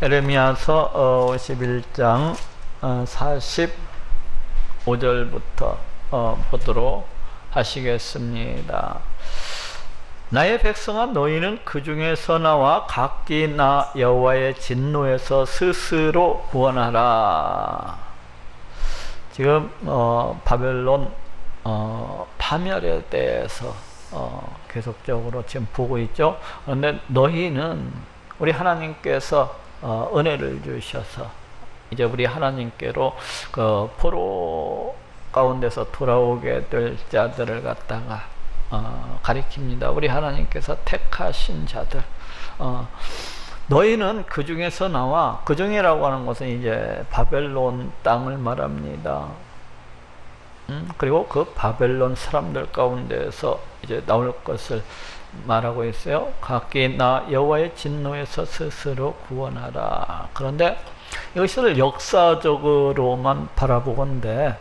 에레미야서 51장 45절부터 보도록 하시겠습니다. 나의 백성아, 너희는 그 중에서 나와 각기 나 여호와의 진노에서 스스로 구원하라. 지금 바벨론 파멸에 대해서 계속적으로 지금 보고 있죠. 그런데 너희는 우리 하나님께서 은혜를 주셔서 이제 우리 하나님께로 그 포로 가운데서 돌아오게 될 자들을 갖다가 가리킵니다. 우리 하나님께서 택하신 자들, 너희는 그 중에서 나와, 그 중이라고 하는 것은 이제 바벨론 땅을 말합니다. 그리고 그 바벨론 사람들 가운데서 이제 나올 것을 말하고 있어요. 각기 나 여호와의 진노에서 스스로 구원하라. 그런데 이것을 역사적으로만 바라보건대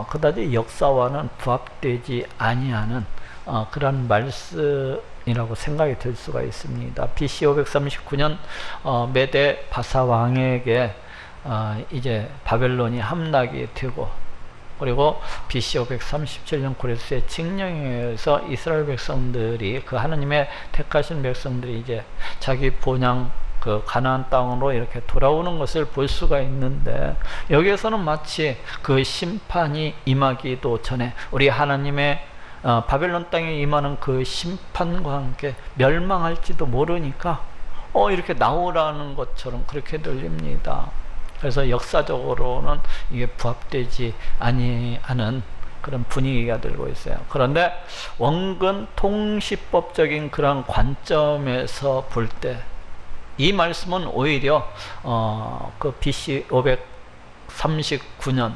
그다지 역사와는 부합되지 아니하는 그런 말씀이라고 생각이 들 수가 있습니다. BC 539년 메데 바사 왕에게 이제 바벨론이 함락이 되고, 그리고 BC 537년 고레스의 칙령에 의해서 이스라엘 백성들이, 그 하나님의 택하신 백성들이 이제 자기 본향 그 가나안 땅으로 이렇게 돌아오는 것을 볼 수가 있는데, 여기에서는 마치 그 심판이 임하기도 전에 우리 하나님의 바벨론 땅에 임하는 그 심판과 함께 멸망할지도 모르니까 이렇게 나오라는 것처럼 그렇게 들립니다. 그래서 역사적으로는 이게 부합되지 아니하는 그런 분위기가 들고 있어요. 그런데 원근 통시법적인 그런 관점에서 볼 때 이 말씀은 오히려 그 BC 539년,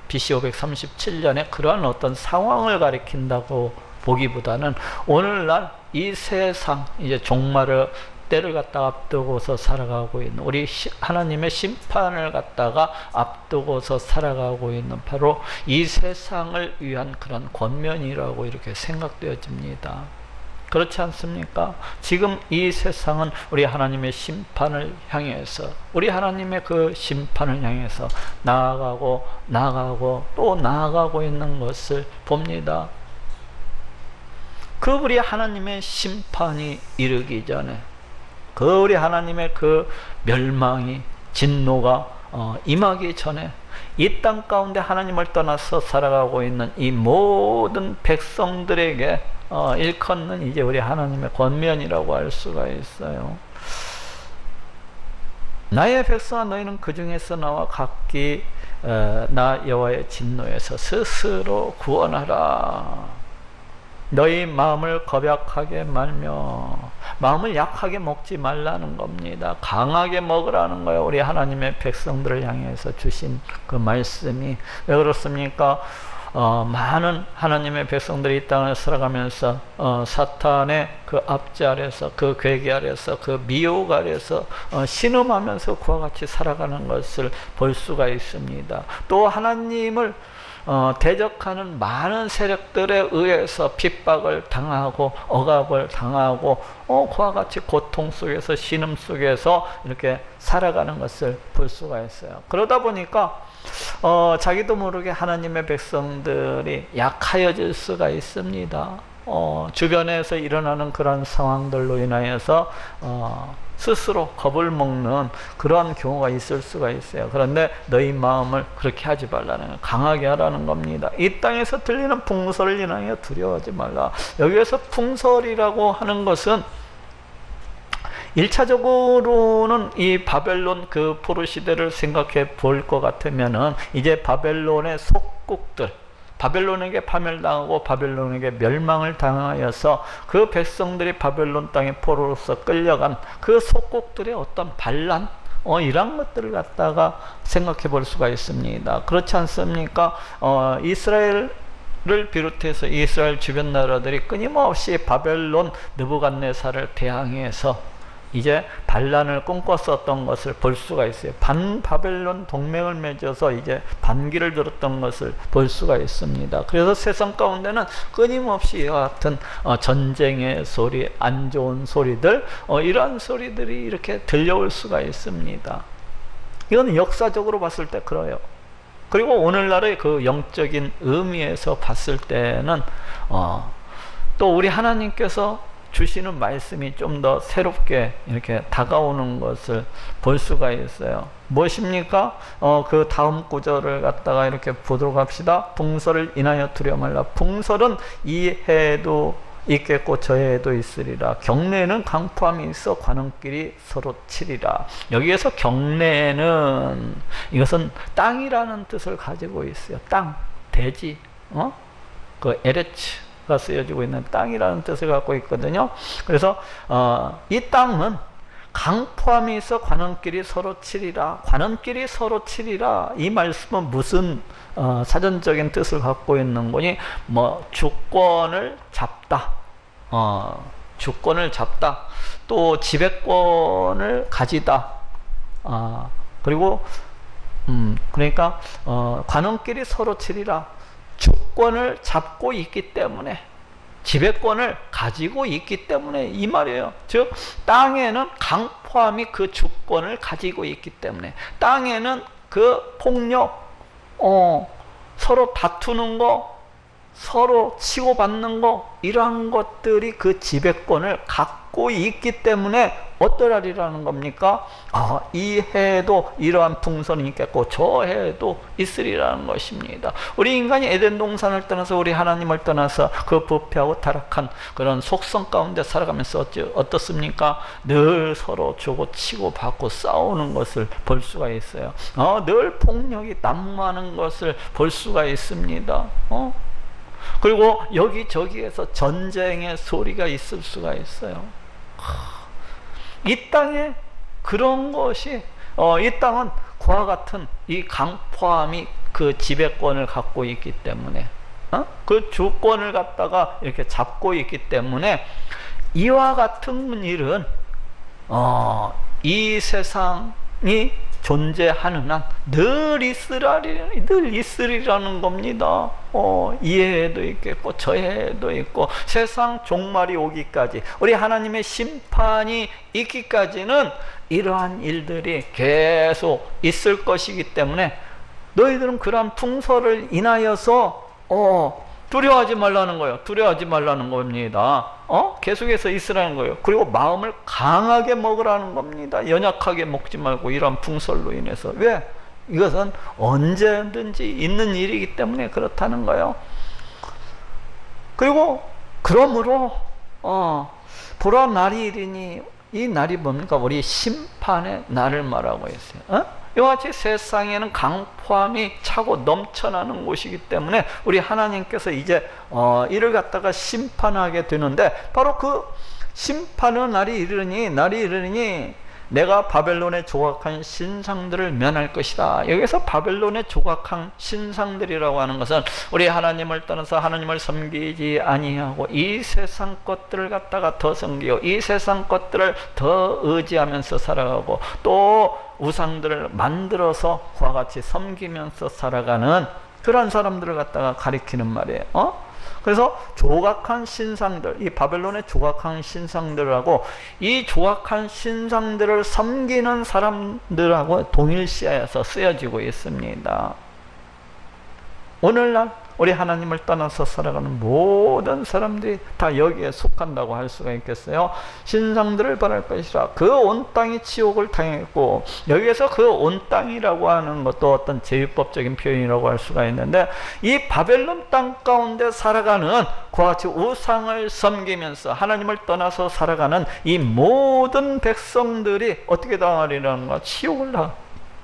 BC 537년에 그러한 어떤 상황을 가리킨다고 보기보다는 오늘날 이 세상, 이제 종말의 때를 갖다가 앞두고서 살아가고 있는, 우리 하나님의 심판을 갖다가 앞두고서 살아가고 있는 바로 이 세상을 위한 그런 권면이라고 이렇게 생각되어집니다. 그렇지 않습니까? 지금 이 세상은 우리 하나님의 심판을 향해서, 우리 하나님의 그 심판을 향해서 나아가고 또 나아가고 있는 것을 봅니다. 그 우리 하나님의 심판이 이르기 전에, 그 우리 하나님의 그 멸망이, 진노가 임하기 전에 이 땅 가운데 하나님을 떠나서 살아가고 있는 이 모든 백성들에게 일컫는 이제 우리 하나님의 권면이라고 할 수가 있어요. 나의 백성아, 너희는 그 중에서 나와 각기 나 여호와의 진노에서 스스로 구원하라. 너희 마음을 겁약하게 말며, 마음을 약하게 먹지 말라는 겁니다. 강하게 먹으라는 거예요. 우리 하나님의 백성들을 향해서 주신 그 말씀이. 왜 그렇습니까? 많은 하나님의 백성들이 이 땅을 살아가면서 사탄의 그 압제 아래서, 그 괴계 아래서, 그 미혹 아래서 신음하면서 그와 같이 살아가는 것을 볼 수가 있습니다. 또 하나님을 대적하는 많은 세력들에 의해서 핍박을 당하고 억압을 당하고 그와 같이 고통 속에서, 신음 속에서 이렇게 살아가는 것을 볼 수가 있어요. 그러다 보니까 자기도 모르게 하나님의 백성들이 약하여질 수가 있습니다. 주변에서 일어나는 그런 상황들로 인하여서 스스로 겁을 먹는 그러한 경우가 있을 수가 있어요. 그런데 너희 마음을 그렇게 하지 말라는 거예요. 강하게 하라는 겁니다. 이 땅에서 들리는 풍설을 인하여 두려워하지 말라. 여기에서 풍설이라고 하는 것은 1차적으로는 이 바벨론 그 포로 시대를 생각해 볼 것 같으면은 이제 바벨론의 속국들, 바벨론에게 파멸당하고 바벨론에게 멸망을 당하여서 그 백성들이 바벨론 땅에 포로로서 끌려간 그 속국들의 어떤 반란, 이런 것들을 갖다가 생각해 볼 수가 있습니다. 그렇지 않습니까? 이스라엘을 비롯해서 이스라엘 주변 나라들이 끊임없이 바벨론 느부갓네살을 대항해서 이제 반란을 꿈꿨었던 것을 볼 수가 있어요. 반바벨론 동맹을 맺어서 이제 반기를 들었던 것을 볼 수가 있습니다. 그래서 세상 가운데는 끊임없이 이와 같은 전쟁의 소리, 안 좋은 소리들, 이러한 소리들이 이렇게 들려올 수가 있습니다. 이건 역사적으로 봤을 때 그래요. 그리고 오늘날의 그 영적인 의미에서 봤을 때는 또 우리 하나님께서 주시는 말씀이 좀 더 새롭게 이렇게 다가오는 것을 볼 수가 있어요. 무엇입니까? 그 다음 구절을 갖다가 이렇게 보도록 합시다. 풍설을 인하여 두려 말라. 풍설은 이 해에도 있겠고 저 해에도 있으리라. 경내에는 강포함이 있어 관원끼리 서로 치리라. 여기에서 경내에는 이것은 땅이라는 뜻을 가지고 있어요. 땅, 대지, 그 에레츠가 쓰여지고 있는 땅이라는 뜻을 갖고 있거든요. 그래서 이 땅은 강포함이 있어 관원끼리 서로 치리라. 관원끼리 서로 치리라. 이 말씀은 무슨 사전적인 뜻을 갖고 있는 거니? 뭐 주권을 잡다, 주권을 잡다, 또 지배권을 가지다, 그리고 그러니까 관원끼리 서로 치리라. 주권을 잡고 있기 때문에, 지배권을 가지고 있기 때문에 이 말이에요. 즉 땅에는 강포함이 그 주권을 가지고 있기 때문에, 땅에는 그 폭력, 서로 다투는 거, 서로 치고받는 거, 이러한 것들이 그 지배권을 갖고 있기 때문에 어떠하리라는 겁니까? 이 해에도 이러한 풍선이 있겠고 저 해에도 있으리라는 것입니다. 우리 인간이 에덴 동산을 떠나서, 우리 하나님을 떠나서 그 부패하고 타락한 그런 속성 가운데 살아가면서 어떻습니까? 늘 서로 주고 치고 받고 싸우는 것을 볼 수가 있어요. 늘 폭력이 난무하는 것을 볼 수가 있습니다. 그리고 여기저기에서 전쟁의 소리가 있을 수가 있어요. 이 땅에 그런 것이, 이 땅은 그와 같은 이 강포함이 그 지배권을 갖고 있기 때문에, 그 주권을 갖다가 이렇게 잡고 있기 때문에 이와 같은 일은 이 세상이 존재하는 한 늘 있으리라는 겁니다. 이 해에도 있겠고 저 해에도 있고, 세상 종말이 오기까지, 우리 하나님의 심판이 있기까지는 이러한 일들이 계속 있을 것이기 때문에 너희들은 그러한 풍설을 인하여서 두려워하지 말라는 거예요. 두려워하지 말라는 겁니다. 계속해서 있으라는 거예요. 그리고 마음을 강하게 먹으라는 겁니다. 연약하게 먹지 말고, 이런 풍설로 인해서. 왜? 이것은 언제든지 있는 일이기 때문에 그렇다는 거예요. 그리고 그러므로 보라 날이 이르니, 이 날이 뭡니까? 우리 심판의 날을 말하고 있어요. 이와 같이 세상에는 강포함이 차고 넘쳐나는 곳이기 때문에 우리 하나님께서 이제 이를 갖다가 심판하게 되는데, 바로 그 심판의 날이 이르니 내가 바벨론의 조각한 신상들을 면할 것이다. 여기서 바벨론의 조각한 신상들이라고 하는 것은 우리 하나님을 떠나서 하나님을 섬기지 아니하고 이 세상 것들을 갖다가 더 섬기고 이 세상 것들을 더 의지하면서 살아가고 또 우상들을 만들어서 그와 같이 섬기면서 살아가는 그런 사람들을 갖다가 가리키는 말이에요. 그래서 조각한 신상들, 이 바벨론의 조각한 신상들하고 이 조각한 신상들을 섬기는 사람들하고 동일시해서 쓰여지고 있습니다. 오늘날 우리 하나님을 떠나서 살아가는 모든 사람들이 다 여기에 속한다고 할 수가 있겠어요. 신상들을 바랄 것이라. 그 온 땅이 지옥을 당했고, 여기에서 그 온 땅이라고 하는 것도 어떤 제유법적인 표현이라고 할 수가 있는데, 이 바벨론 땅 가운데 살아가는 그와 같이 우상을 섬기면서 하나님을 떠나서 살아가는 이 모든 백성들이 어떻게 당하리라는가? 지옥을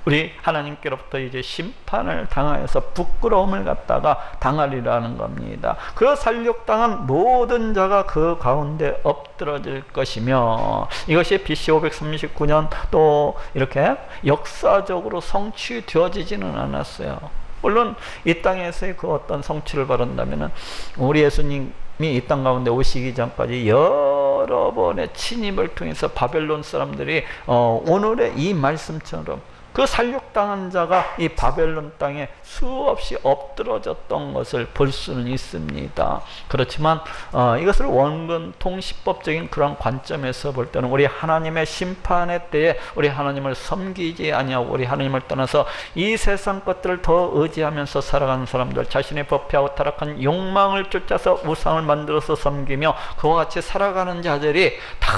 우리 하나님께로부터 이제 심판을 당하여서 부끄러움을 갖다가 당하리라는 겁니다. 그 살육당한 모든 자가 그 가운데 엎드러질 것이며, 이것이 BC 539년 또 이렇게 역사적으로 성취되어지지는 않았어요. 물론 이 땅에서의 그 어떤 성취를 바란다면은 우리 예수님이 이 땅 가운데 오시기 전까지 여러 여러 번의 침입을 통해서 바벨론 사람들이 오늘의 이 말씀처럼 그 살육당한 자가 이 바벨론 땅에 수없이 엎드러졌던 것을 볼 수는 있습니다. 그렇지만 이것을 원근 통시법적인 그런 관점에서 볼 때는 우리 하나님의 심판의 때에 우리 하나님을 섬기지 아니하고 우리 하나님을 떠나서 이 세상 것들을 더 의지하면서 살아가는 사람들, 자신의 법회하고 타락한 욕망을 쫓아서 우상을 만들어서 섬기며 그와 같이 살아가는 자들이 다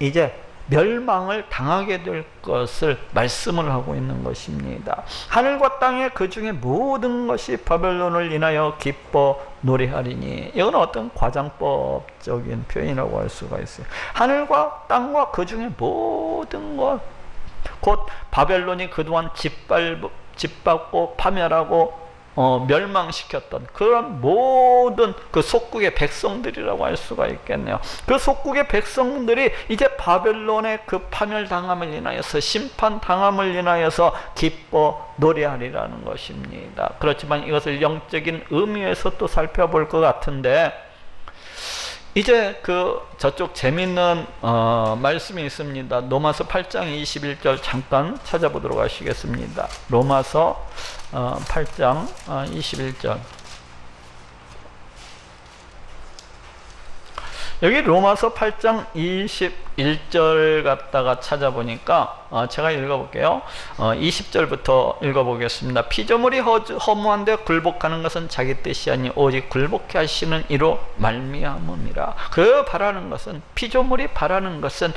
이제 멸망을 당하게 될 것을 말씀을 하고 있는 것입니다. 하늘과 땅의 그 중에 모든 것이 바벨론을 인하여 기뻐 노래하리니, 이건 어떤 과장법적인 표현이라고 할 수가 있어요. 하늘과 땅과 그 중에 모든 것, 곧 바벨론이 그동안 짓밟고 파멸하고 멸망시켰던 그런 모든 그 속국의 백성들이라고 할 수가 있겠네요. 그 속국의 백성들이 이제 바벨론의 그 파멸당함을 인하여서, 심판당함을 인하여서 기뻐 노래하리라는 것입니다. 그렇지만 이것을 영적인 의미에서 또 살펴볼 것 같은데, 이제 저쪽 재밌는 말씀이 있습니다. 로마서 8장 21절 잠깐 찾아보도록 하시겠습니다. 로마서 8장 21절. 여기 로마서 8장 21절 갖다가 찾아보니까 제가 읽어볼게요. 20절부터 읽어보겠습니다. 피조물이 허무한데 굴복하는 것은 자기 뜻이 아니 오직 굴복해 하시는 이로 말미암음이라. 그 바라는 것은, 피조물이 바라는 것은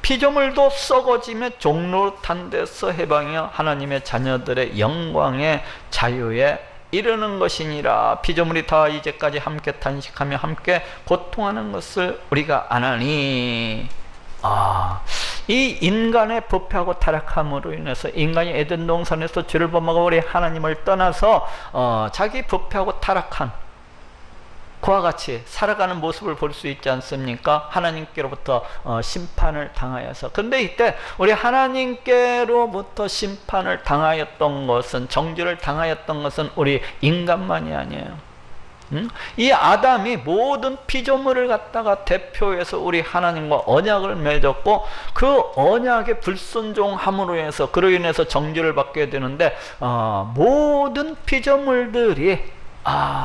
피조물도 썩어지며 종노릇한 데서 해방하여 하나님의 자녀들의 영광의 자유에 이르는 것이니라. 피조물이 다 이제까지 함께 탄식하며 함께 고통하는 것을 우리가 아나니. 이 인간의 부패하고 타락함으로 인해서 인간이 에덴 동산에서 죄를 범하고 우리 하나님을 떠나서 자기 부패하고 타락한 그와 같이 살아가는 모습을 볼 수 있지 않습니까? 하나님께로부터 심판을 당하여서. 근데 이때 우리 하나님께로부터 심판을 당하였던 것은, 정죄를 당하였던 것은 우리 인간만이 아니에요. 이 아담이 모든 피조물을 갖다가 대표해서 우리 하나님과 언약을 맺었고, 그 언약에 불순종함으로 해서, 그로 인해서 정죄를 받게 되는데, 모든 피조물들이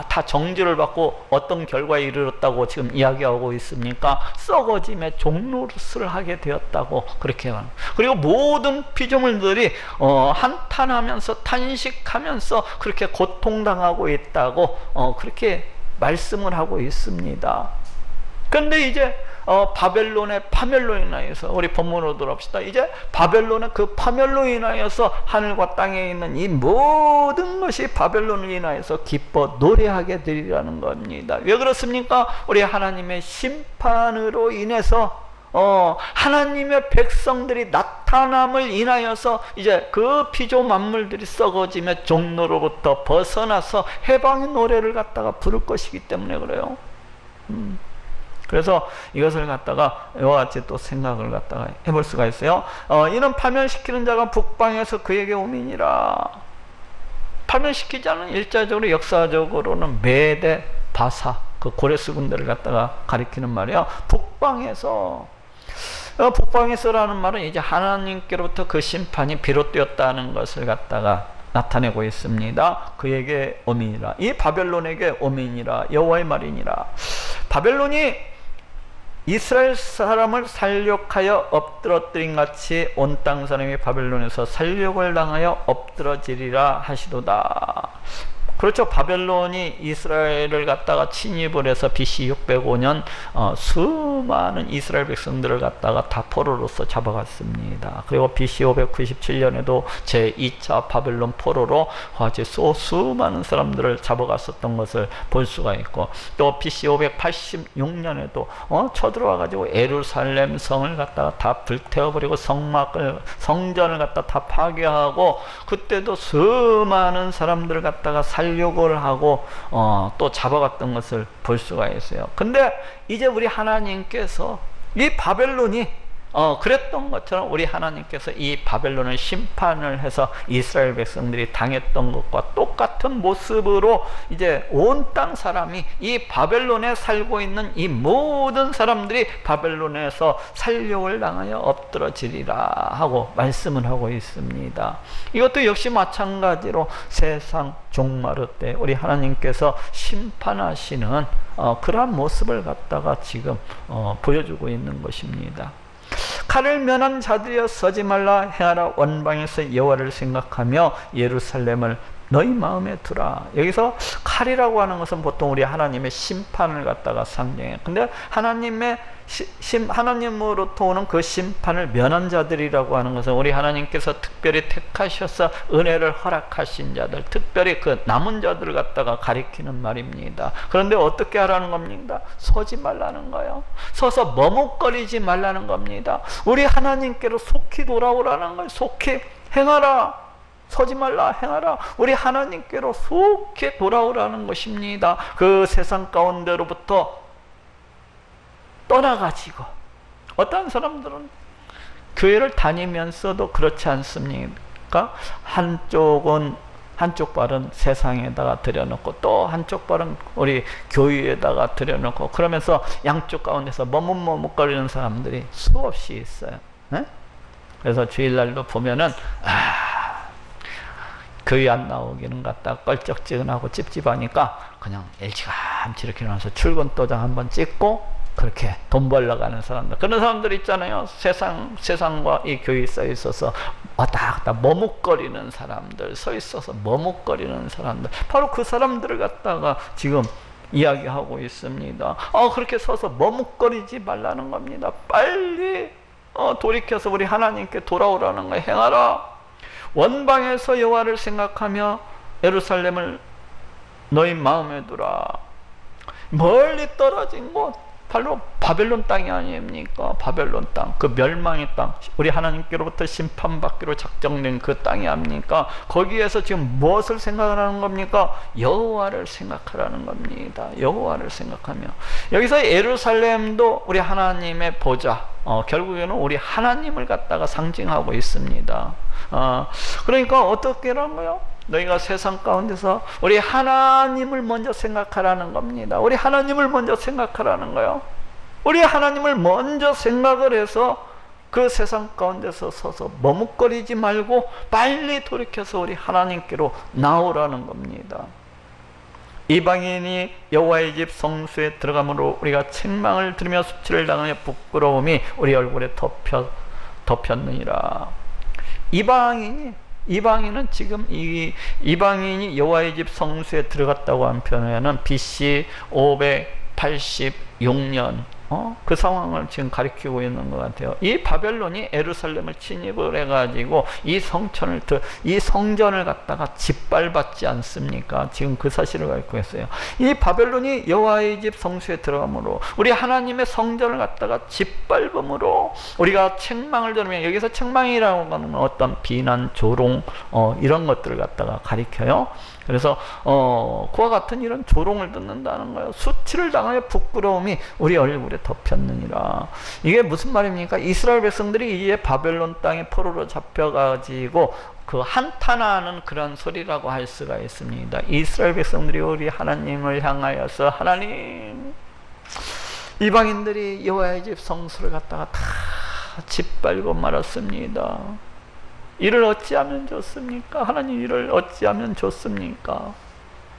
다 정죄를 받고 어떤 결과에 이르렀다고 지금 이야기하고 있습니까? 썩어짐에 종노릇을 하게 되었다고 그렇게 말합니다. 그리고 모든 피조물들이 한탄하면서 탄식하면서 그렇게 고통당하고 있다고 그렇게 말씀을 하고 있습니다. 그런데 이제 바벨론의 파멸로 인하여서, 우리 본문으로 돌아옵시다. 이제 바벨론의 그 파멸로 인하여서 하늘과 땅에 있는 이 모든 것이 바벨론을 인하여서 기뻐 노래하게 되리라는 겁니다. 왜 그렇습니까? 우리 하나님의 심판으로 인해서 하나님의 백성들이 나타남을 인하여서 이제 그 피조 만물들이 썩어지며 종로로부터 벗어나서 해방의 노래를 갖다가 부를 것이기 때문에 그래요. 그래서 이것을 갖다가 이와 같이 또 생각을 갖다가 해볼 수가 있어요. 이는 파멸시키는 자가 북방에서 그에게 오미니라. 파멸시키지 않은, 일자적으로 역사적으로는 메대, 바사, 그 고레스 군대를 갖다가 가리키는 말이야. 북방에서라는 말은 이제 하나님께로부터 그 심판이 비롯되었다는 것을 갖다가 나타내고 있습니다. 그에게 오미니라. 이 바벨론에게 오미니라. 여호와의 말이니라. 바벨론이 이스라엘 사람을 살육하여 엎드러뜨린 같이 온 땅 사람이 바벨론에서 살육을 당하여 엎드러지리라 하시도다. 그렇죠. 바벨론이 이스라엘을 갖다가 침입을 해서 BC 605년 수많은 이스라엘 백성들을 갖다가 다 포로로서 잡아갔습니다. 그리고 BC 597년에도 제2차 바벨론 포로로 아주 수많은 사람들을 잡아갔었던 것을 볼 수가 있고, 또 BC 586년에도 쳐들어와가지고 예루살렘 성을 갖다가 다 불태워버리고 성전을 갖다 다 파괴하고, 그때도 수많은 사람들을 갖다가 살육을 하고 또 잡아갔던 것을 볼 수가 있어요. 근데 이제 우리 하나님께서 이 바벨론이 그랬던 것처럼 우리 하나님께서 이 바벨론을 심판을 해서 이스라엘 백성들이 당했던 것과 똑같은 모습으로 이제 온 땅 사람이 이 바벨론에 살고 있는 이 모든 사람들이 바벨론에서 살려을 당하여 엎드러지리라 하고 말씀을 하고 있습니다. 이것도 역시 마찬가지로 세상 종말의 때 우리 하나님께서 심판하시는 그러한 모습을 갖다가 지금 보여주고 있는 것입니다. 칼을 면한 자들이여 서지 말라. 행하라. 원방에서 여호와를 생각하며 예루살렘을 너희 마음에 두라. 여기서 칼이라고 하는 것은 보통 우리 하나님의 심판을 갖다가 상징해요. 근데 하나님으로부터 오는 그 심판을 면한 자들이라고 하는 것은 우리 하나님께서 특별히 택하셔서 은혜를 허락하신 자들, 특별히 그 남은 자들을 갖다가 가리키는 말입니다. 그런데 어떻게 하라는 겁니까? 서지 말라는 거예요. 서서 머뭇거리지 말라는 겁니다. 우리 하나님께로 속히 돌아오라는 거예요. 속히 행하라. 서지 말라. 행하라. 우리 하나님께로 속히 돌아오라는 것입니다. 그 세상 가운데로부터 떠나가지고, 어떤 사람들은 교회를 다니면서도 그렇지 않습니까? 한쪽 발은 세상에다가 들여놓고 또 한쪽 발은 우리 교회에다가 들여놓고, 그러면서 양쪽 가운데서 머뭇머뭇거리는 사람들이 수없이 있어요. 네? 그래서 주일날도 보면은 교회 안 나오기는 갖다 껄쩍지근하고 찝찝하니까 그냥 일찌감치 이렇게 나와서 출근 도장 한번 찍고 그렇게 돈 벌러 가는 사람들, 그런 사람들 있잖아요. 세상과 이 교회에 서 있어서 왔다 갔다 머뭇거리는 사람들, 서 있어서 머뭇거리는 사람들, 바로 그 사람들을 갖다가 지금 이야기하고 있습니다. 그렇게 서서 머뭇거리지 말라는 겁니다. 빨리 돌이켜서 우리 하나님께 돌아오라는 거예요. 행하라. 원방에서 여호와를 생각하며 예루살렘을 너희 마음에 두라. 멀리 떨어진 곳, 바로 바벨론 땅이 아닙니까? 바벨론 땅, 그 멸망의 땅, 우리 하나님께로부터 심판받기로 작정된 그 땅이 아닙니까? 거기에서 지금 무엇을 생각하라는 겁니까? 여호와를 생각하라는 겁니다. 여호와를 생각하며, 여기서 예루살렘도 우리 하나님의 보좌, 결국에는 우리 하나님을 갖다가 상징하고 있습니다. 그러니까 어떻게 하는 거예요? 너희가 세상 가운데서 우리 하나님을 먼저 생각하라는 겁니다. 우리 하나님을 먼저 생각하라는 거예요. 우리 하나님을 먼저 생각을 해서 그 세상 가운데서 서서 머뭇거리지 말고 빨리 돌이켜서 우리 하나님께로 나오라는 겁니다. 이방인이 여호와의 집 성소에 들어가므로 우리가 책망을 들으며 수치를 당하며 부끄러움이 우리 얼굴에 덮였느니라. 이방인은 지금 이방인이 여호와의 집 성소에 들어갔다고 한 편에는 BC 586년 그 상황을 지금 가리키고 있는 것 같아요. 이 바벨론이 예루살렘을 침입을 해가지고 이 성전을 갖다가 짓밟았지 않습니까? 지금 그 사실을 가리키고 있어요. 이 바벨론이 여호와의 집 성소에 들어가므로 우리 하나님의 성전을 갖다가 짓밟음으로 우리가 책망을 들으면, 여기서 책망이라고 하는 어떤 비난, 조롱 이런 것들을 갖다가 가리켜요. 그래서 그와 같은 이런 조롱을 듣는다는 거예요. 수치를 당하여 부끄러움이 우리 얼굴에 덮였느니라. 이게 무슨 말입니까? 이스라엘 백성들이 이제 바벨론 땅에 포로로 잡혀가지고 그 한탄하는 그런 소리라고 할 수가 있습니다. 이스라엘 백성들이 우리 하나님을 향하여서, 하나님, 이방인들이 여호와의 집 성소를 갖다가 다 짓밟고 말았습니다. 이를 어찌하면 좋습니까? 하나님, 이를 어찌하면 좋습니까?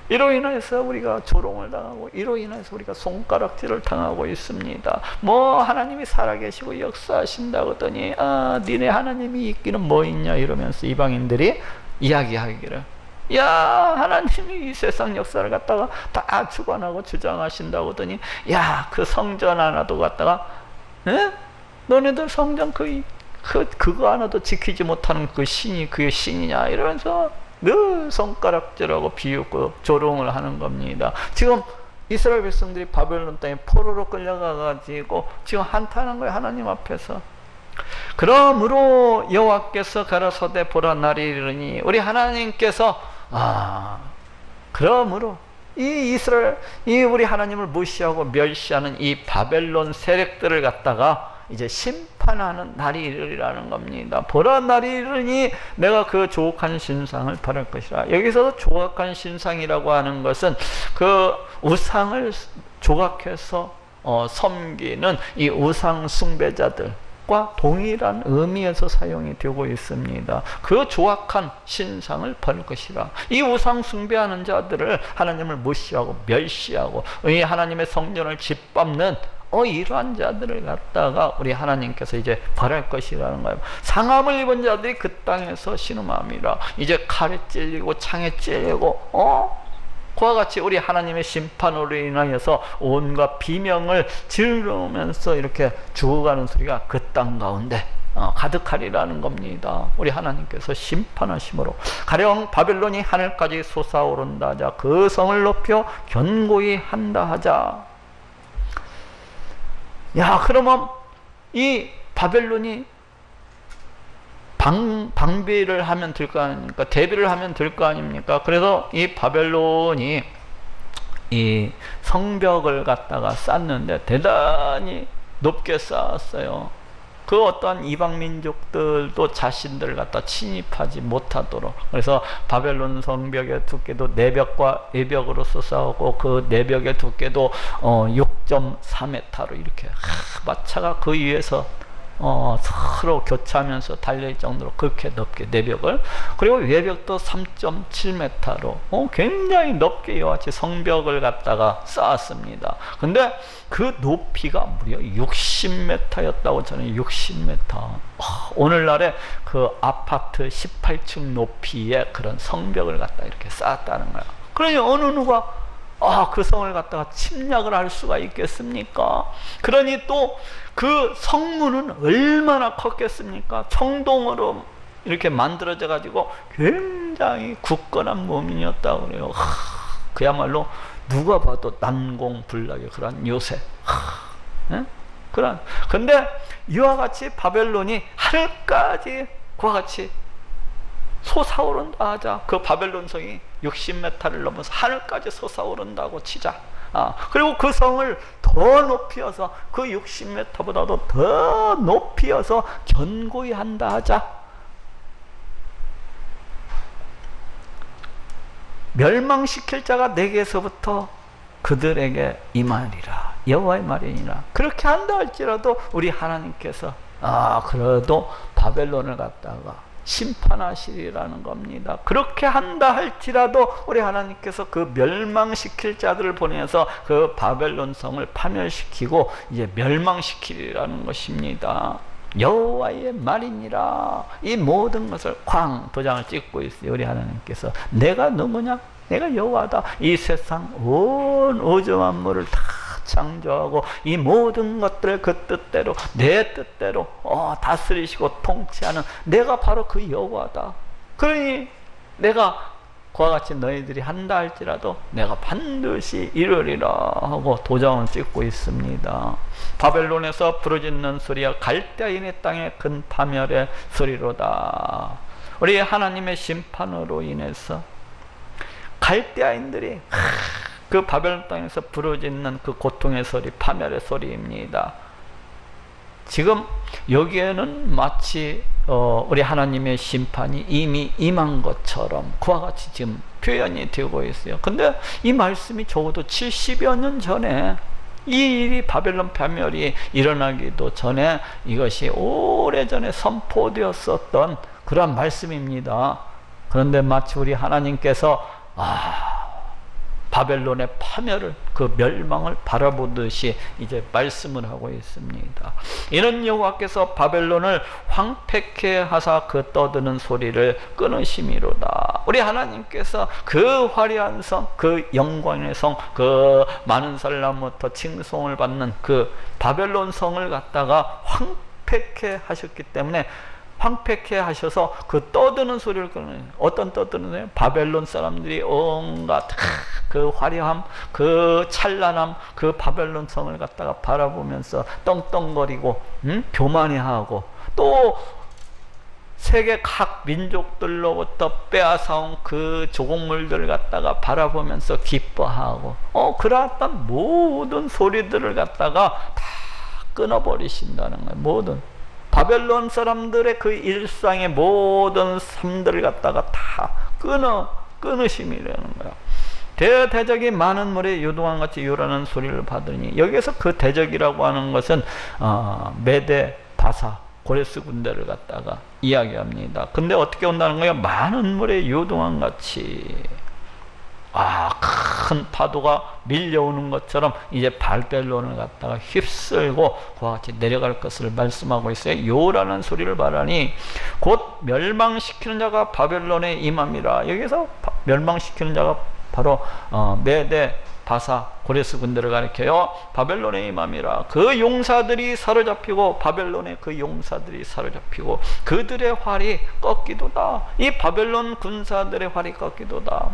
이로 인해서 우리가 조롱을 당하고, 이로 인해서 우리가 손가락질을 당하고 있습니다. 하나님이 살아계시고 역사하신다고 하더니 니네 하나님이 있기는 뭐 있냐 이러면서 이방인들이 이야기하기를, 야, 하나님이 이 세상 역사를 갖다가 다 주관하고 주장하신다고 하더니, 야, 그 성전 하나도 갖다가 너네들 성전 그거 하나도 지키지 못하는 그 신이 그게 신이냐 이러면서 늘 손가락질하고 비웃고 조롱을 하는 겁니다. 지금 이스라엘 백성들이 바벨론 땅에 포로로 끌려가가지고 지금 한탄한 거예요, 하나님 앞에서. 그러므로 여호와께서 가라사대 보라, 날이 이르니, 우리 하나님께서 그러므로 이 우리 하나님을 무시하고 멸시하는 이 바벨론 세력들을 갖다가 이제 심판하시는 심판하는 날이 이르리라는 겁니다. 보라, 날이 이르니 내가 그 조각한 신상을 바랄 것이라. 여기서 조각한 신상이라고 하는 것은 그 우상을 조각해서 섬기는 이 우상 숭배자들과 동일한 의미에서 사용이 되고 있습니다. 그 조악한 신상을 버릴 것이라. 이 우상 숭배하는 자들을 하나님을 무시하고 멸시하고 이 하나님의 성전을 짓밟는 이러한 자들을 갖다가 우리 하나님께서 이제 벌할 것이라는 거예요. 상함을 입은 자들이 그 땅에서 신음함이라. 이제 칼에 찔리고 창에 찔리고 그와 같이 우리 하나님의 심판으로 인하여서 온갖 비명을 지르면서 이렇게 죽어가는 소리가 그 땅 가운데 가득하리라는 겁니다. 우리 하나님께서 심판하심으로 가령 바벨론이 하늘까지 솟아오른다 하자, 그 성을 높여 견고히 한다 하자. 야, 그러면 이 바벨론이 방비를 하면 될 거 아닙니까? 대비를 하면 될 거 아닙니까? 그래서 이 바벨론이 이 성벽을 갖다가 쌓는데 대단히 높게 쌓았어요. 그 어떠한 이방 민족들도 자신들을 갖다 침입하지 못하도록. 그래서 바벨론 성벽의 두께도 내벽과 외벽으로서 쌓고 그 내벽의 두께도 6.4m로 이렇게 마차가 그 위에서 서로 교차하면서 달릴 정도로 그렇게 높게 내벽을, 그리고 외벽도 3.7m로 굉장히 높게 이와 같이 성벽을 갖다가 쌓았습니다. 근데 그 높이가 무려 60m였다고. 저는 60m, 오늘날의 그 아파트 18층 높이의 그런 성벽을 갖다 이렇게 쌓았다는 거야. 그러니 어느 누가 그 성을 갖다가 침략을 할 수가 있겠습니까? 그러니 또 그 성문은 얼마나 컸겠습니까? 청동으로 이렇게 만들어져 가지고 굉장히 굳건한 몸이었다고 그래요. 그야말로 누가 봐도 난공불락의 그런 요새. 근데 이와 같이 바벨론이 하늘까지 그와 같이 솟아오른다 하자. 그 바벨론 성이 60m를 넘어서 하늘까지 솟아오른다고 치자. 그리고 그 성을 더 높이어서 그 60m보다도 더 높이어서 견고히 한다 하자. 멸망시킬 자가 내게서부터 그들에게 임하리라. 여호와의 말이니라. 그렇게 한다 할지라도 우리 하나님께서 그래도 바벨론을 갖다가 심판하시리라는 겁니다. 그렇게 한다 할지라도 우리 하나님께서 그 멸망시킬 자들을 보내서 그 바벨론 성을 파멸시키고 이제 멸망시키리라는 것입니다. 여호와의 말이니라. 이 모든 것을 쾅 도장을 찍고 있어요. 우리 하나님께서 내가 누구냐? 내가 여호와다. 이 세상 온 우주 만물을 다 창조하고 이 모든 것들을 그 뜻대로 내 뜻대로 다스리시고 통치하는 내가 바로 그 여호와다. 그러니 내가 그와 같이 너희들이 한다 할지라도 내가 반드시 이루리라 하고 도장을 찍고 있습니다. 바벨론에서 부르짖는 소리야 갈대아인의 땅의 큰 파멸의 소리로다. 우리 하나님의 심판으로 인해서 갈대아인들이 그 바벨론 땅에서 부르짖는 그 고통의 소리, 파멸의 소리입니다. 지금 여기에는 마치 우리 하나님의 심판이 이미 임한 것처럼 그와 같이 지금 표현이 되고 있어요. 근데 이 말씀이 적어도 70여 년 전에 이 일이 바벨론 파멸이 일어나기도 전에 이것이 오래전에 선포되었었던 그러한 말씀입니다. 그런데 마치 우리 하나님께서 바벨론의 파멸을, 그 멸망을 바라보듯이 이제 말씀을 하고 있습니다. 이는 여호와께서 바벨론을 황폐케 하사 그 떠드는 소리를 끊으심이로다. 우리 하나님께서 그 화려한 성, 그 영광의 성, 그 많은 사람부터 칭송을 받는 그 바벨론 성을 갖다가 황폐케 하셨기 때문에 황폐케 하셔서 그 떠드는 소리를 끊어요. 어떤 떠드는? 바벨론 사람들이 온갖 그 화려함, 그 찬란함, 그 바벨론 성을 갖다가 바라보면서 떵떵거리고 교만해하고, 또 세계 각 민족들로부터 빼앗아온 그 조공물들을 갖다가 바라보면서 기뻐하고, 그러한 모든 소리들을 갖다가 다 끊어버리신다는 거예요. 모든. 바벨론 사람들의 그 일상의 모든 삶들을 갖다가 다 끊으심이라는 거야. 대적이 많은 물에 요동한 같이 요라는 소리를 받으니, 여기에서 그 대적이라고 하는 것은 메대, 바사, 고레스 군대를 갖다가 이야기합니다. 근데 어떻게 온다는 거예요? 많은 물에 요동한 같이, 큰 파도가 밀려오는 것처럼 이제 바벨론을 갖다가 휩쓸고 그와 같이 내려갈 것을 말씀하고 있어요. 요라는 소리를 말하니 곧 멸망시키는 자가 바벨론에 임함이라. 여기서 멸망시키는 자가 바로 메대, 바사, 고레스 군대를 가리켜요. 바벨론의 임함이라. 그 용사들이 사로잡히고, 바벨론의 그 용사들이 사로잡히고 그들의 활이 꺾이도다. 이 바벨론 군사들의 활이 꺾이도다.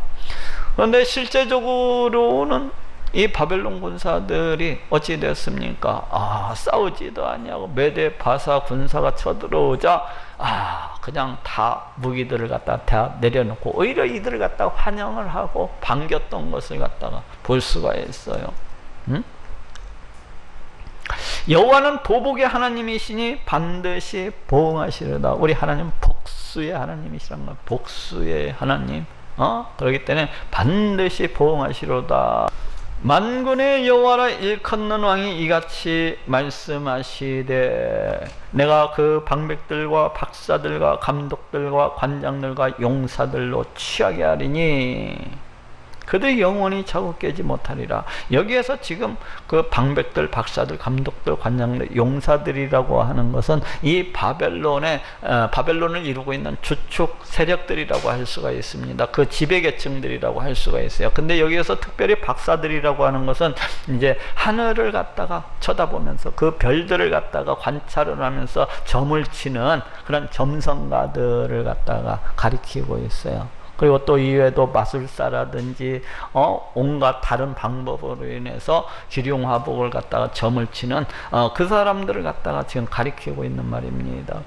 그런데 실제적으로는 이 바벨론 군사들이 어찌 됐습니까? 싸우지도 아니하고 메대, 바사 군사가 쳐들어오자 그냥 다 무기들을 갖다 다 내려놓고 오히려 이들을 갖다가 환영을 하고 반겼던 것을 갖다가 볼 수가 있어요. 여호와는 보복의 하나님이시니 반드시 보응하시리로다. 우리 하나님 복수의 하나님이시란 거예요. 복수의 하나님. 그렇기 때문에 반드시 보응하시리로다. 만군의 여호와라 일컫는 왕이 이같이 말씀하시되, 내가 그 방백들과 박사들과 감독들과 관장들과 용사들로 취하게 하리니 그들이 영원히 자고 깨지 못하리라. 여기에서 지금 그 방백들, 박사들, 감독들, 관장들, 용사들이라고 하는 것은 이 바벨론을 이루고 있는 주축 세력들이라고 할 수가 있습니다. 그 지배계층들이라고 할 수가 있어요. 근데 여기에서 특별히 박사들이라고 하는 것은 이제 하늘을 갖다가 쳐다보면서 그 별들을 갖다가 관찰을 하면서 점을 치는 그런 점성가들을 갖다가 가리키고 있어요. 그리고 또 이외에도 마술사라든지 온갖 다른 방법으로 인해서 기륭화복을 갖다가 점을 치는 그 사람들을 갖다가 지금 가리키고 있는 말입니다.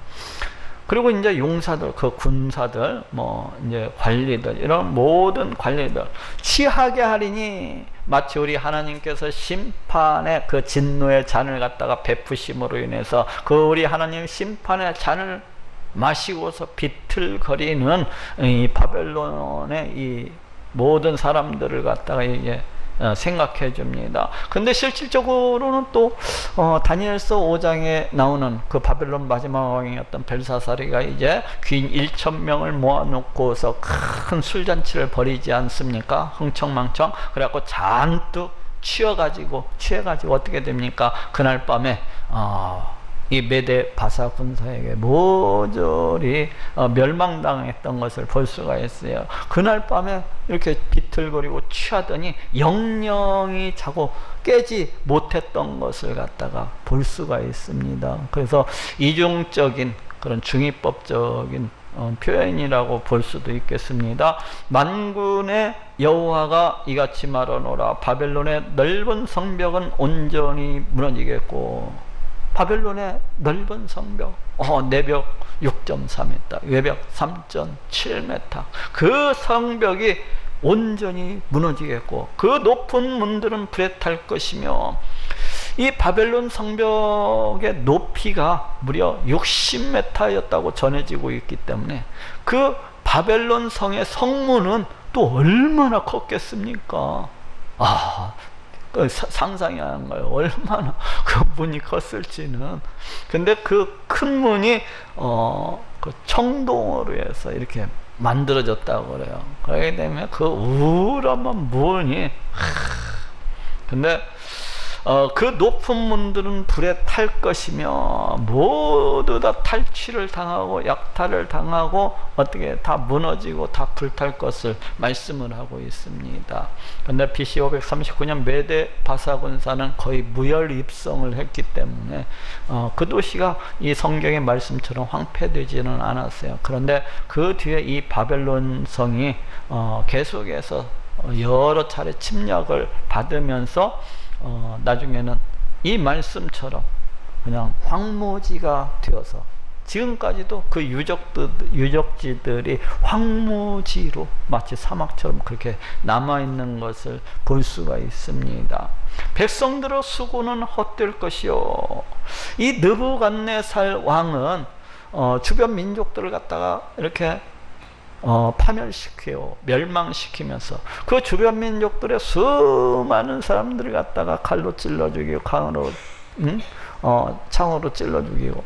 그리고 이제 용사들, 그 군사들, 이제 관리들, 이런 모든 관리들 취하게 하리니, 마치 우리 하나님께서 심판의 그 진노의 잔을 갖다가 베푸심으로 인해서 그 우리 하나님 심판의 잔을 마시고서 비틀거리는 이 바벨론의 이 모든 사람들을 갖다가 이제 생각해 줍니다. 근데 실질적으로는 또 다니엘서 5장에 나오는 그 바벨론 마지막 왕이었던 벨사사리가 이제 귀인 1,000명을 모아놓고서 큰 술잔치를 벌이지 않습니까? 흥청망청. 그래갖고 잔뜩 취해가지고 어떻게 됩니까? 그날 밤에 이 메대 바사 군사에게 모조리 멸망당했던 것을 볼 수가 있어요. 그날 밤에 이렇게 비틀거리고 취하더니 영영이 자고 깨지 못했던 것을 갖다가 볼 수가 있습니다. 그래서 이중적인 그런 중의법적인 표현이라고 볼 수도 있겠습니다. 만군의 여호와가 이같이 말하노라. 바벨론의 넓은 성벽은 온전히 무너지겠고, 바벨론의 넓은 성벽, 내벽 6.4m, 외벽 3.7m, 그 성벽이 온전히 무너지겠고 그 높은 문들은 불에 탈 것이며, 이 바벨론 성벽의 높이가 무려 60m였다고 전해지고 있기 때문에 그 바벨론 성의 성문은 또 얼마나 컸겠습니까? 상상이 안 가요. 얼마나 그 문이 컸을지는. 근데 그 큰 문이 그 청동으로 해서 이렇게 만들어졌다고 그래요. 그렇기 때문에 그 우람한 문이 근데 그 높은 문들은 불에 탈 것이며 모두 다 탈취를 당하고 약탈을 당하고 어떻게 다 무너지고 다 불탈 것을 말씀을 하고 있습니다. 그런데 BC 539년 메대 바사 군사는 거의 무혈입성을 했기 때문에 그 도시가 이 성경의 말씀처럼 황폐되지는 않았어요. 그런데 그 뒤에 이 바벨론 성이 계속해서 여러 차례 침략을 받으면서 나중에는 이 말씀처럼 그냥 황무지가 되어서 지금까지도 그 유적지들이 황무지로 마치 사막처럼 그렇게 남아있는 것을 볼 수가 있습니다. 백성들의 수고는 헛될 것이요. 이 느부갓네살 왕은 주변 민족들을 갖다가 이렇게 파멸시키고 멸망시키면서 그 주변 민족들의 수많은 사람들을 갖다가 칼로 찔러 죽이고 강으로 창으로 찔러 죽이고,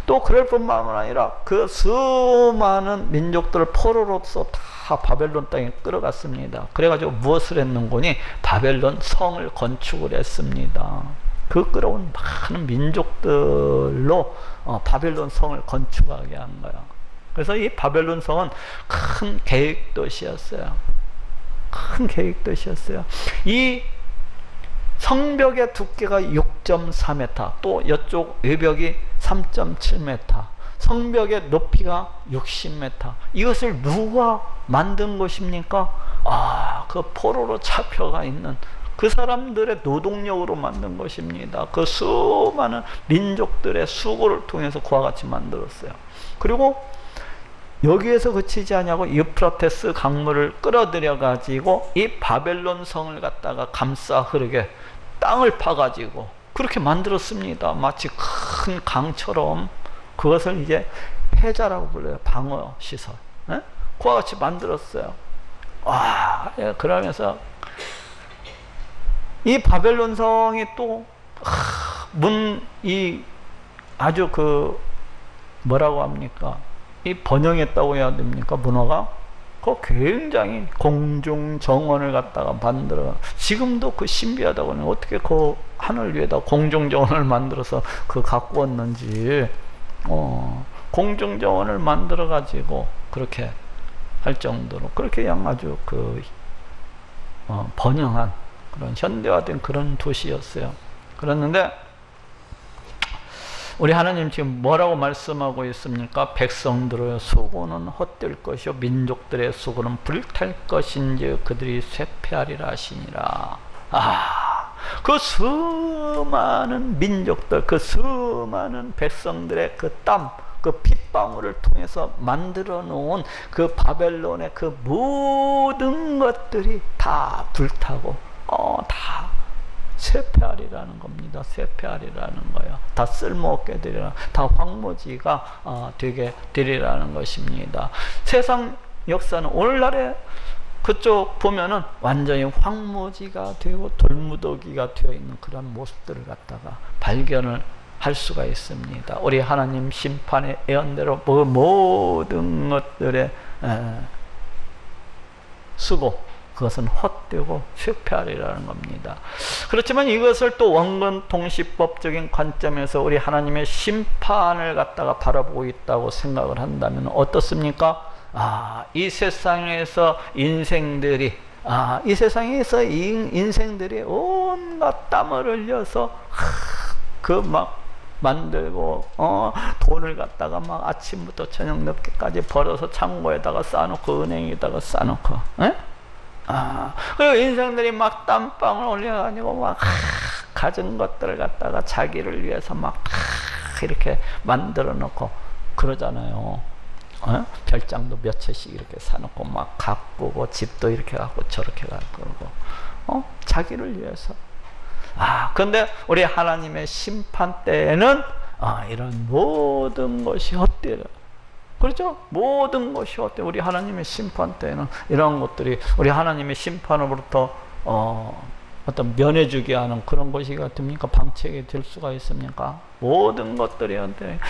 또 그럴 뿐만 아니라 그 수많은 민족들을 포로로서 다 바벨론 땅에 끌어갔습니다. 그래가지고 무엇을 했는고니 바벨론 성을 건축을 했습니다. 그 끌어온 많은 민족들로 바벨론 성을 건축하게 한 거야. 그래서 이 바벨론 성은 큰 계획도시였어요. 큰 계획도시였어요. 이 성벽의 두께가 6.4m, 또 이쪽 외벽이 3.7m, 성벽의 높이가 60m. 이것을 누가 만든 것입니까? 그 포로로 잡혀가 있는 그 사람들의 노동력으로 만든 것입니다. 그 수많은 민족들의 수고를 통해서 그와 같이 만들었어요. 그리고 여기에서 그치지 않냐고 유프라테스 강물을 끌어들여 가지고 이 바벨론 성을 갖다가 감싸 흐르게 땅을 파가지고 그렇게 만들었습니다. 마치 큰 강처럼. 그것을 이제 해자라고 불러요. 방어 시설. 그와 같이 만들었어요. 그러면서 이 바벨론 성이 또 아주 뭐라고 합니까? 이 번영했다고 해야 됩니까? 문화가 굉장히 공중 정원을 갖다가 만들어, 지금도 신비하다고 하는, 어떻게 하늘 위에다 공중 정원을 만들어서 갖고 왔는지, 공중 정원을 만들어 가지고 그렇게 할 정도로 그렇게 아주 번영한 그런 현대화된 그런 도시였어요. 그랬는데 우리 하나님 지금 뭐라고 말씀하고 있습니까? 백성들의 수고는 헛될 것이요 민족들의 수고는 불탈 것인지 그들이 쇠폐하리라 하시니라. 그 수많은 민족들, 그 수많은 백성들의 그 땀, 그 핏방울을 통해서 만들어 놓은 그 바벨론의 그 모든 것들이 다 불타고 다 쇠폐하리라는 겁니다. 쇠폐하리라는 거예요. 다 쓸모없게 되리라, 다 황무지가 되게 되리라는 것입니다. 세상 역사는 오늘날에 그쪽 보면은 완전히 황무지가 되고 돌무더기가 되어 있는 그런 모습들을 갖다가 발견을 할 수가 있습니다. 우리 하나님 심판의 예언대로 모든 것들의 수고, 그것은 헛되고 쇠폐하리라는 겁니다. 그렇지만 이것을 또 원근 통시법적인 관점에서 우리 하나님의 심판을 갖다가 바라보고 있다고 생각을 한다면 어떻습니까? 이 세상에서 인생들이 인생들이 온갖 땀을 흘려서 만들고 돈을 갖다가 아침부터 저녁 늦게까지 벌어서 창고에다가 쌓아놓고 은행에다가 쌓아놓고, 그리고 인생들이 땀방울 올려가지고 가진 것들을 갖다가 자기를 위해서 이렇게 만들어 놓고 그러잖아요. 별장도 몇 채씩 이렇게 사놓고 가꾸고 집도 이렇게 갖고 저렇게 가꾸고 자기를 위해서. 그런데 우리 하나님의 심판 때에는 이런 모든 것이 헛되려. 그렇죠? 모든 것이 헛되려. 우리 하나님의 심판 때에는 이런 것들이 우리 하나님의 심판으로부터 어떤 면해주게 하는 그런 것이 됩니까? 방책이 될 수가 있습니까? 모든 것들이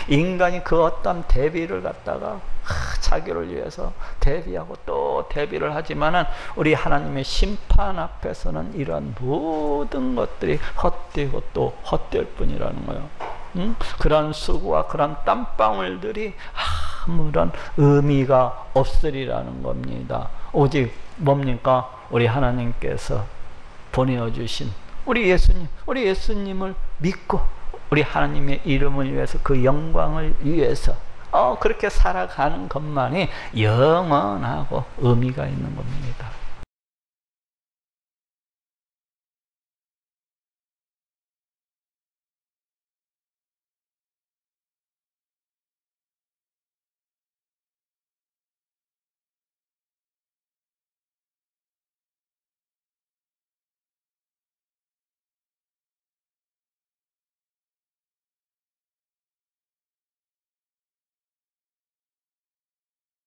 인간이 그 어떤 대비를 갖다가 자기를 위해서 대비하고 또 대비를 하지만은 우리 하나님의 심판 앞에서는 이러한 모든 것들이 헛되고 또 헛될 뿐이라는 거예요. 그런 수고와 그런 땀방울들이 아무런 의미가 없으리라는 겁니다. 오직 뭡니까? 우리 하나님께서 보내어주신 우리 예수님을 믿고 우리 하나님의 이름을 위해서, 그 영광을 위해서 그렇게 살아가는 것만이 영원하고 의미가 있는 겁니다.